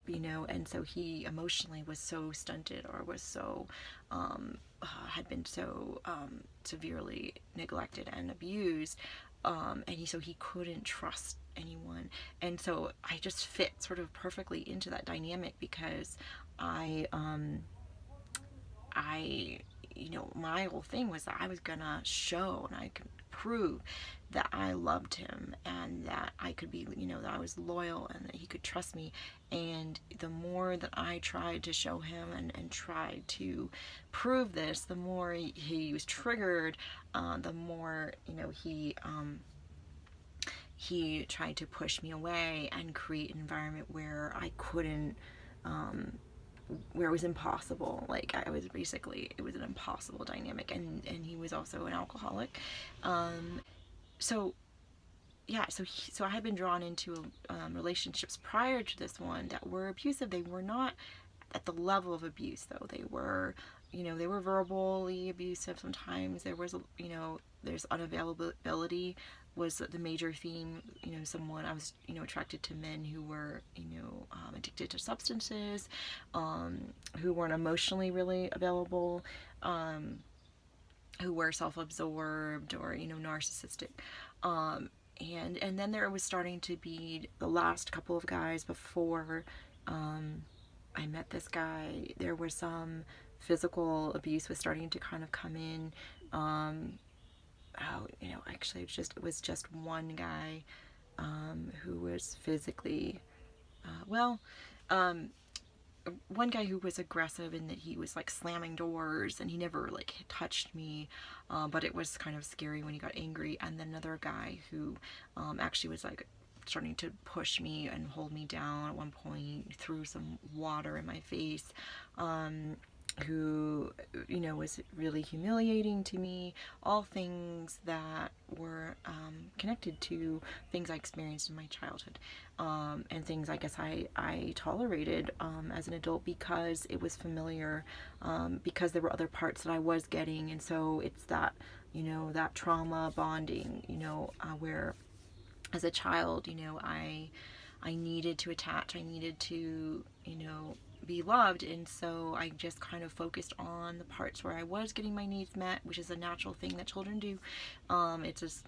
and so he emotionally was so stunted, or was so had been so severely neglected and abused, so he couldn't trust anyone. And so I just fit sort of perfectly into that dynamic, because I I my whole thing was that I was gonna show and I could prove that I loved him, and that I could be, that I was loyal and that he could trust me. And the more that I tried to show him, and tried to prove this, the more he was triggered, the more, he tried to push me away and create an environment where I couldn't, where it was impossible. Like, I was basically, it was an impossible dynamic. And he was also an alcoholic. So yeah, so I had been drawn into relationships prior to this one that were abusive. They were not at the level of abuse, though. They were, they were verbally abusive. Sometimes there was, there's unavailability was the major theme. Someone, I was, attracted to men who were, addicted to substances, who weren't emotionally really available, who were self-absorbed, or, narcissistic. And then there was starting to be the last couple of guys before I met this guy. There was some physical abuse was starting to kind of come in. Actually, it was just one guy who was physically, well, one guy who was aggressive, in that he was like slamming doors, and he never like touched me, but it was kind of scary when he got angry. And then another guy who actually was like starting to push me and hold me down at one point, threw some water in my face, who, was really humiliating to me. All things that were connected to things I experienced in my childhood, and things I guess I tolerated as an adult, because it was familiar, because there were other parts that I was getting. And so it's that, that trauma bonding, where as a child, I needed to attach, I needed to, be loved. And so I just kind of focused on the parts where I was getting my needs met, which is a natural thing that children do. It's just,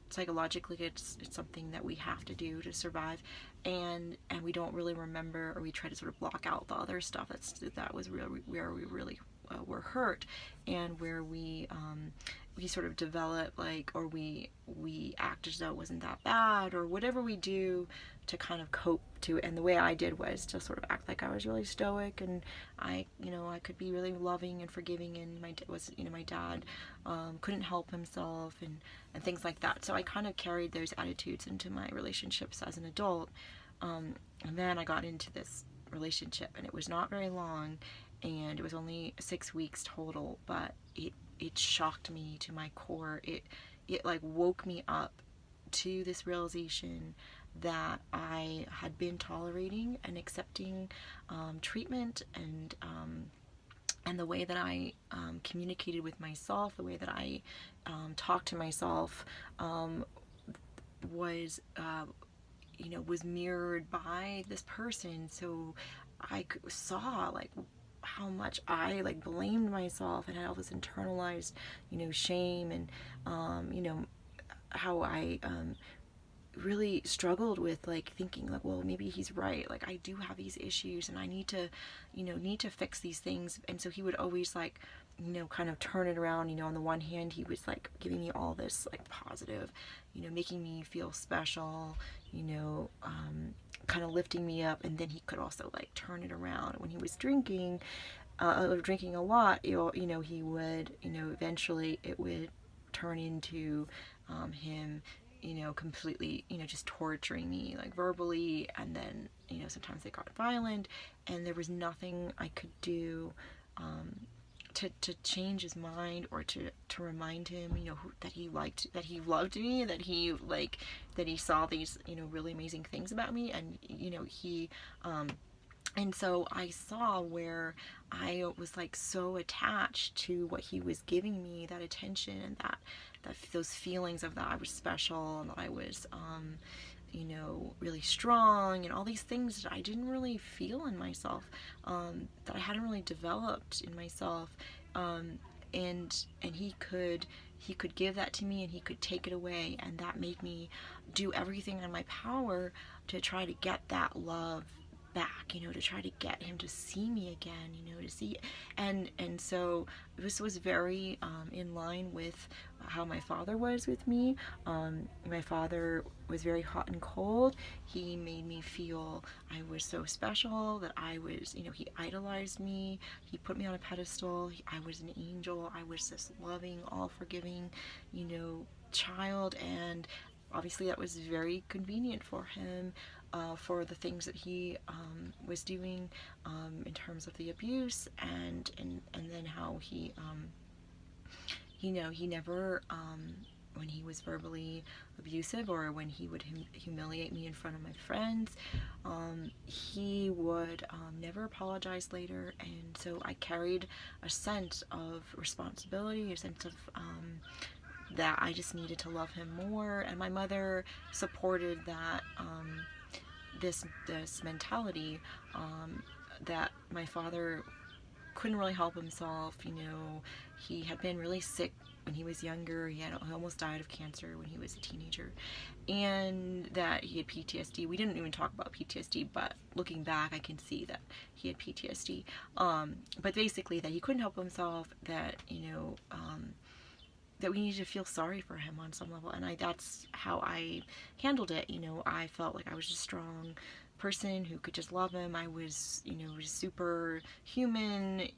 psychologically, it's something that we have to do to survive. And we don't really remember, or we try to sort of block out the other stuff that was really where we really were hurt, and where we sort of develop, like, or we act as though it wasn't that bad, or whatever we do to kind of cope to it. And the way I did was to sort of act like I was really stoic, and I could be really loving and forgiving. And my dad couldn't help himself, and things like that. So I kind of carried those attitudes into my relationships as an adult. And then I got into this relationship, and it was not very long, and it was only 6 weeks total, but it shocked me to my core. It like woke me up to this realization that I had been tolerating and accepting treatment, and the way that I communicated with myself, the way that I talked to myself, was was mirrored by this person. So I saw like how much I like blamed myself, and had all this internalized, shame, and how I really struggled with like thinking like, well, maybe he's right, like I do have these issues, and I need to fix these things. And so he would always like, kind of turn it around. On the one hand, he was like giving me all this like positive, making me feel special, kind of lifting me up. And then he could also like turn it around when he was drinking a lot. He would, eventually it would turn into him, completely, just torturing me like verbally. And then, sometimes they got violent, and there was nothing I could do to change his mind, or to remind him, that he loved me, that he saw these, really amazing things about me. And, he, and so I saw where I was like so attached to what he was giving me, that attention, and that those feelings of that I was special, and that I was, really strong, and all these things that I didn't really feel in myself, that I hadn't really developed in myself. And he could give that to me, and he could take it away, and that made me do everything in my power to try to get that love back, to try to get him to see me again, to see. And so this was very in line with how my father was with me. My father was very hot and cold. He made me feel I was so special, that I was, he idolized me. He put me on a pedestal. I was an angel. I was this loving, all forgiving, child. And obviously that was very convenient for him, for the things that he was doing, in terms of the abuse, and then how he never, when he was verbally abusive, or when he would humiliate me in front of my friends, he would never apologize later. And so I carried a sense of responsibility, a sense of that I just needed to love him more. And my mother supported that, this mentality, that my father couldn't really help himself. He had been really sick when he was younger. He almost died of cancer when he was a teenager, and that he had PTSD. We didn't even talk about PTSD, but looking back, I can see that he had PTSD. But basically, that he couldn't help himself. That that we needed to feel sorry for him on some level, and that's how I handled it. I felt like I was a strong person who could just love him. I was, super human,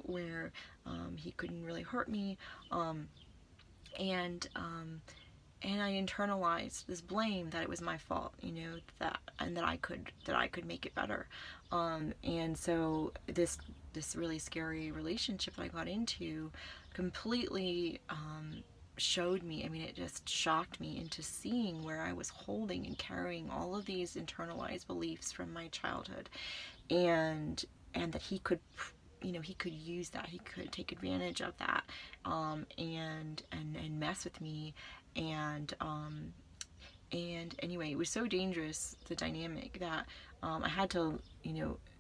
where he couldn't really hurt me, and I internalized this blame that it was my fault, that I could make it better, and so this really scary relationship that I got into completely showed me, it just shocked me into seeing where I was holding and carrying all of these internalized beliefs from my childhood, and that he could use that, he could take advantage of that, and mess with me, and anyway, it was so dangerous, the dynamic, that I had to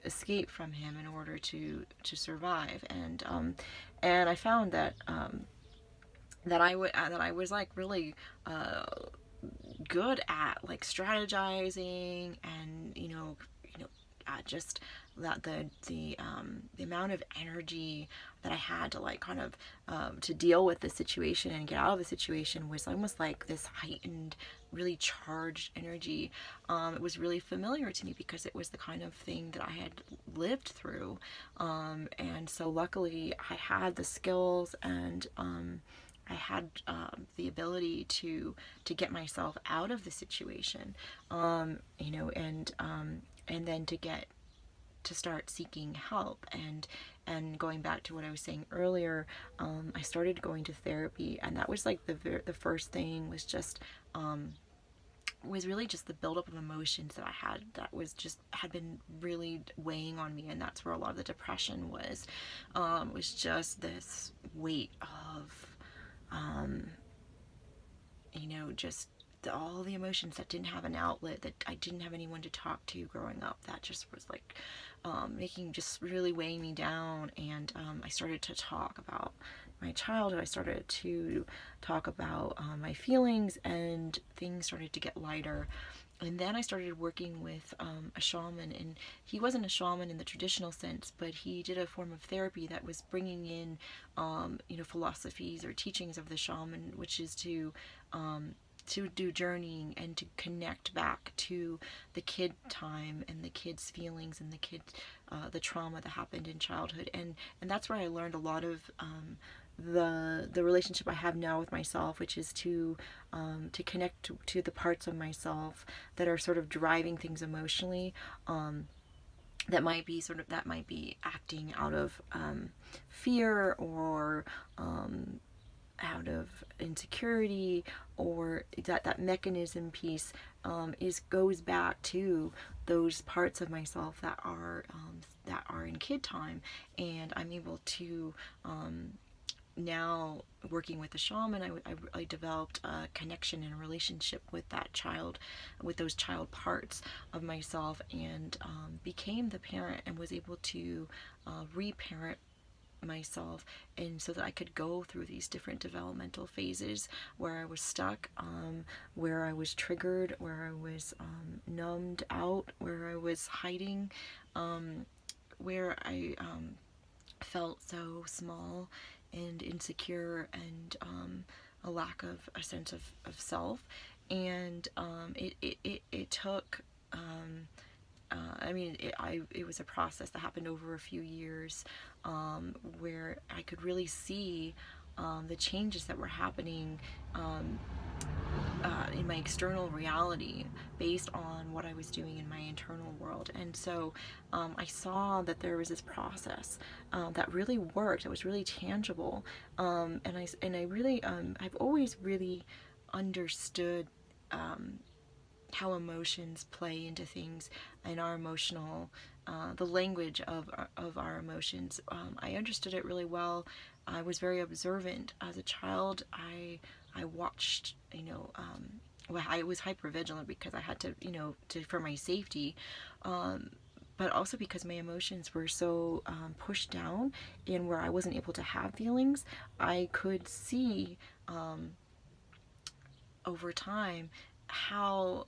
escape from him in order to survive. And I found that that I was like really good at like strategizing, and just that the amount of energy that I had to like kind of to deal with the situation and get out of the situation was almost like this heightened, really charged energy. It was really familiar to me because it was the kind of thing that I had lived through, and so luckily I had the skills, and I had the ability to get myself out of the situation, and then to start seeking help, and going back to what I was saying earlier, I started going to therapy, and that was like the first thing was really just the buildup of emotions that I had, that had been really weighing on me, and that's where a lot of the depression was just this weight of just all the emotions that didn't have an outlet, that I didn't have anyone to talk to growing up, that just was like just really weighing me down. And I started to talk about my childhood. I started to talk about my feelings, and things started to get lighter. And then I started working with a shaman, and he wasn't a shaman in the traditional sense, but he did a form of therapy that was bringing in, philosophies or teachings of the shaman, which is to do journeying and to connect back to the kid time and the kid's feelings and the trauma that happened in childhood, and that's where I learned a lot of the relationship I have now with myself, which is to connect to the parts of myself that are sort of driving things emotionally, that might be acting out of fear, or out of insecurity, or that mechanism piece goes back to those parts of myself that are in kid time, and I'm able to now working with the shaman, I developed a connection and a relationship with that child, with those child parts of myself, and became the parent and was able to reparent myself, and so that I could go through these different developmental phases where I was stuck, where I was triggered, where I was numbed out, where I was hiding, where I felt so small and insecure, and a lack of a sense of self. And it took it was a process that happened over a few years, where I could really see the changes that were happening in my external reality based on what I was doing in my internal world. And so I saw that there was this process that really worked. It was really tangible, and I really I've always really understood how emotions play into things, and our emotional, the language of our emotions. I understood it really well. I was very observant as a child. I watched, well, I was hyper vigilant because I had to, for my safety, but also because my emotions were so pushed down, and where I wasn't able to have feelings. I could see over time how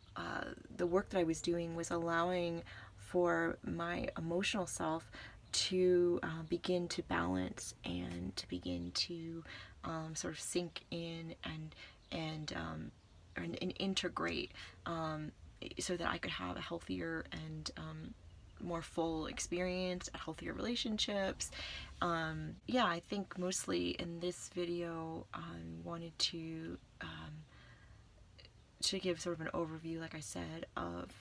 the work that I was doing was allowing for my emotional self to begin to balance, and to begin to sort of sink in, and integrate, so that I could have a healthier and more full experience, healthier relationships. Yeah, I think mostly in this video I wanted to give sort of an overview, like I said, of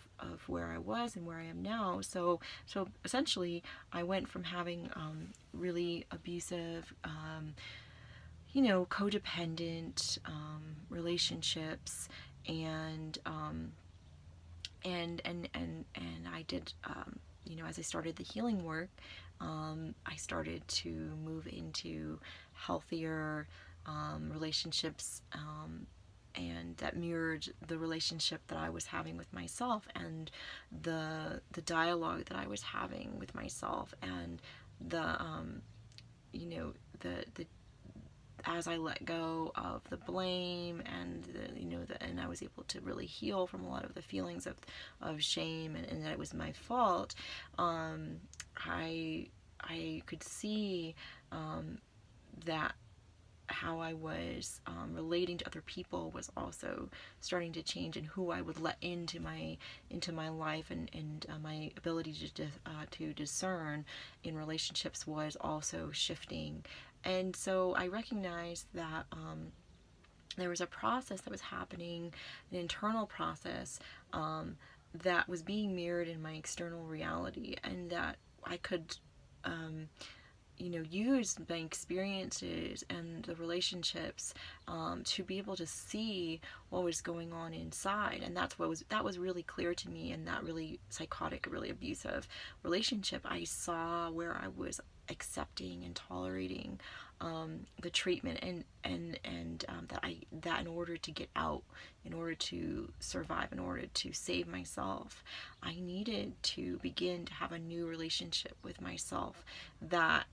where I was and where I am now. So essentially, I went from having really abusive, codependent relationships, and I did, as I started the healing work, I started to move into healthier relationships, and that mirrored the relationship that I was having with myself, and the dialogue that I was having with myself, and the the as I let go of the blame, and and I was able to really heal from a lot of the feelings of shame, and that it was my fault. I could see that how I was relating to other people was also starting to change, and who I would let into my life, and my ability to discern in relationships was also shifting. And so I recognized that there was a process that was happening, an internal process, that was being mirrored in my external reality, and that I could use my experiences and the relationships to be able to see what was going on inside. And that was really clear to me in that really psychotic, really abusive relationship. I saw where I was accepting and tolerating the treatment, and that in order to get out, in order to survive, in order to save myself, I needed to begin to have a new relationship with myself that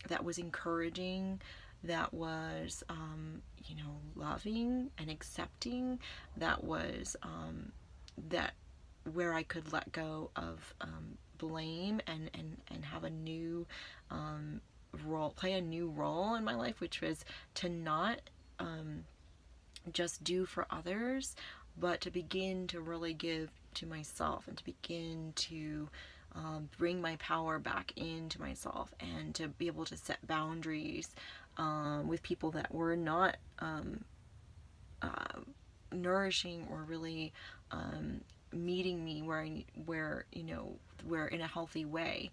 that was encouraging, that was loving and accepting, that was that where I could let go of blame, and have a new play a new role in my life, which was to not just do for others, but to begin to really give to myself, and to begin to bring my power back into myself, and to be able to set boundaries with people that were not nourishing, or really meeting me where in a healthy way.